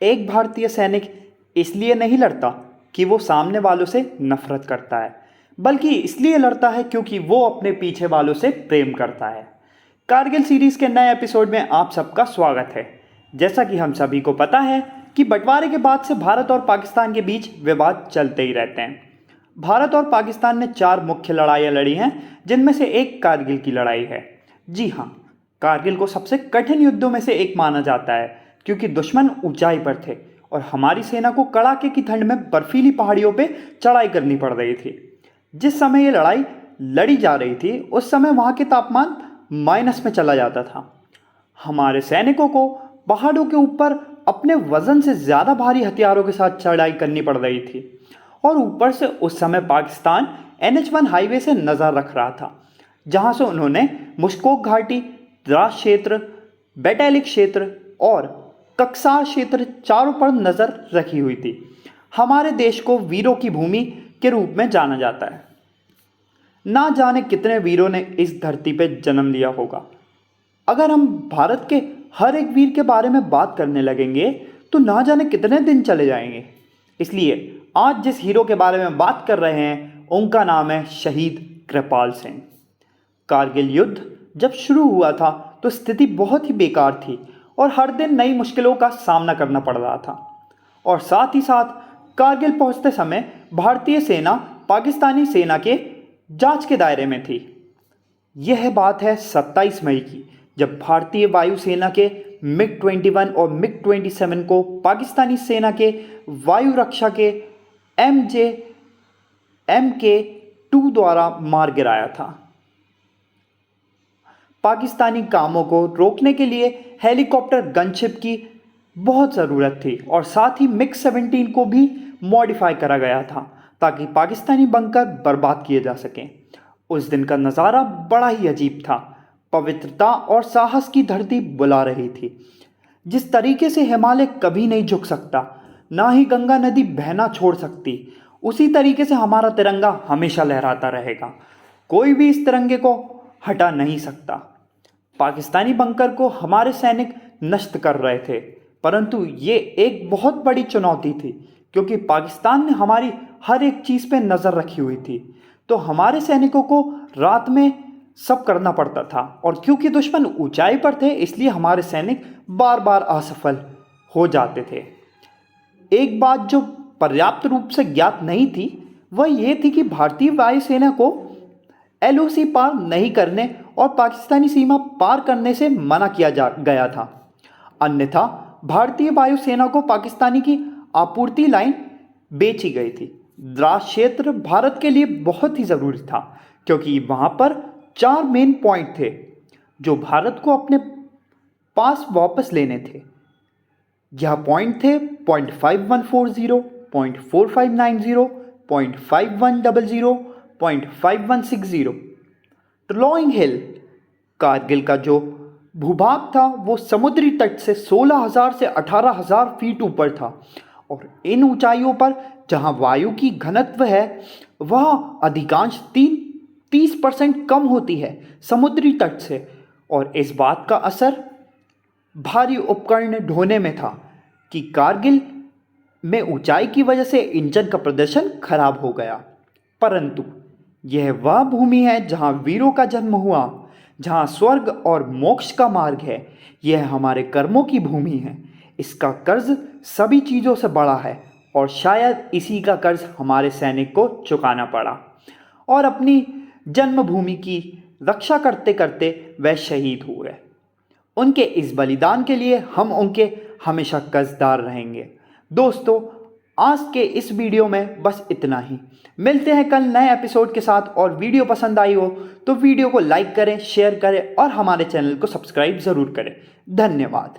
एक भारतीय सैनिक इसलिए नहीं लड़ता कि वो सामने वालों से नफरत करता है, बल्कि इसलिए लड़ता है क्योंकि वो अपने पीछे वालों से प्रेम करता है। कारगिल सीरीज के नए एपिसोड में आप सबका स्वागत है। जैसा कि हम सभी को पता है कि बंटवारे के बाद से भारत और पाकिस्तान के बीच विवाद चलते ही रहते हैं। भारत और पाकिस्तान ने 4 मुख्य लड़ाइयाँ लड़ी हैं, जिनमें से एक कारगिल की लड़ाई है। जी हाँ, कारगिल को सबसे कठिन युद्धों में से एक माना जाता है क्योंकि दुश्मन ऊंचाई पर थे और हमारी सेना को कड़ाके की ठंड में बर्फीली पहाड़ियों पे चढ़ाई करनी पड़ रही थी। जिस समय ये लड़ाई लड़ी जा रही थी उस समय वहाँ के तापमान माइनस में चला जाता था। हमारे सैनिकों को पहाड़ों के ऊपर अपने वजन से ज़्यादा भारी हथियारों के साथ चढ़ाई करनी पड़ रही थी और ऊपर से उस समय पाकिस्तान NH-1 हाईवे से नज़र रख रहा था, जहाँ से उन्होंने मुश्कोक घाटी, द्रास क्षेत्र, बैटालिक क्षेत्र और कक्सार क्षेत्र चारों पर नज़र रखी हुई थी। हमारे देश को वीरों की भूमि के रूप में जाना जाता है। ना जाने कितने वीरों ने इस धरती पर जन्म लिया होगा। अगर हम भारत के हर एक वीर के बारे में बात करने लगेंगे तो ना जाने कितने दिन चले जाएंगे। इसलिए आज जिस हीरो के बारे में बात कर रहे हैं उनका नाम है शहीद कृपाल सिंह। कारगिल युद्ध जब शुरू हुआ था तो स्थिति बहुत ही बेकार थी और हर दिन नई मुश्किलों का सामना करना पड़ रहा था। और साथ ही साथ कारगिल पहुंचते समय भारतीय सेना पाकिस्तानी सेना के जांच के दायरे में थी। यह बात है 27 मई की, जब भारतीय वायुसेना के MiG-21 और MiG-27 को पाकिस्तानी सेना के वायु रक्षा के MK-2 द्वारा मार गिराया था। पाकिस्तानी कामों को रोकने के लिए हेलीकॉप्टर गनशिप की बहुत ज़रूरत थी और साथ ही MiG-17 को भी मॉडिफाई करा गया था ताकि पाकिस्तानी बंकर बर्बाद किए जा सकें। उस दिन का नज़ारा बड़ा ही अजीब था। पवित्रता और साहस की धरती बुला रही थी। जिस तरीके से हिमालय कभी नहीं झुक सकता, ना ही गंगा नदी बहना छोड़ सकती, उसी तरीके से हमारा तिरंगा हमेशा लहराता रहेगा। कोई भी इस तिरंगे को हटा नहीं सकता। पाकिस्तानी बंकर को हमारे सैनिक नष्ट कर रहे थे, परंतु ये एक बहुत बड़ी चुनौती थी क्योंकि पाकिस्तान ने हमारी हर एक चीज़ पे नज़र रखी हुई थी। तो हमारे सैनिकों को रात में सब करना पड़ता था और क्योंकि दुश्मन ऊंचाई पर थे इसलिए हमारे सैनिक बार बार असफल हो जाते थे। एक बात जो पर्याप्त रूप से ज्ञात नहीं थी वह ये थी कि भारतीय वायुसेना को LOC पार नहीं करने और पाकिस्तानी सीमा पार करने से मना किया गया था। अन्यथा भारतीय वायुसेना को पाकिस्तानी की आपूर्ति लाइन बेची गई थी। द्रास क्षेत्र भारत के लिए बहुत ही ज़रूरी था क्योंकि वहाँ पर 4 मेन पॉइंट थे जो भारत को अपने पास वापस लेने थे। यह पॉइंट थे पॉइंट 5140, पॉइंट 4590, पॉइंट 5100, पॉइंट 5160। ट्रलोइंग हिल, कारगिल का जो भूभाग था वो समुद्री तट से 16,000 से 18,000 फीट ऊपर था और इन ऊंचाइयों पर जहां वायु की घनत्व है वह अधिकांश 30% कम होती है समुद्री तट से, और इस बात का असर भारी उपकरण ढोने में था कि कारगिल में ऊंचाई की वजह से इंजन का प्रदर्शन खराब हो गया। परंतु यह वह भूमि है जहां वीरों का जन्म हुआ, जहां स्वर्ग और मोक्ष का मार्ग है। यह हमारे कर्मों की भूमि है। इसका कर्ज सभी चीज़ों से बड़ा है और शायद इसी का कर्ज हमारे सैनिक को चुकाना पड़ा और अपनी जन्मभूमि की रक्षा करते करते वह शहीद हुए। उनके इस बलिदान के लिए हम उनके हमेशा कर्जदार रहेंगे। दोस्तों, आज के इस वीडियो में बस इतना ही। मिलते हैं कल नए एपिसोड के साथ, और वीडियो पसंद आई हो तो वीडियो को लाइक करें, शेयर करें और हमारे चैनल को सब्सक्राइब ज़रूर करें। धन्यवाद।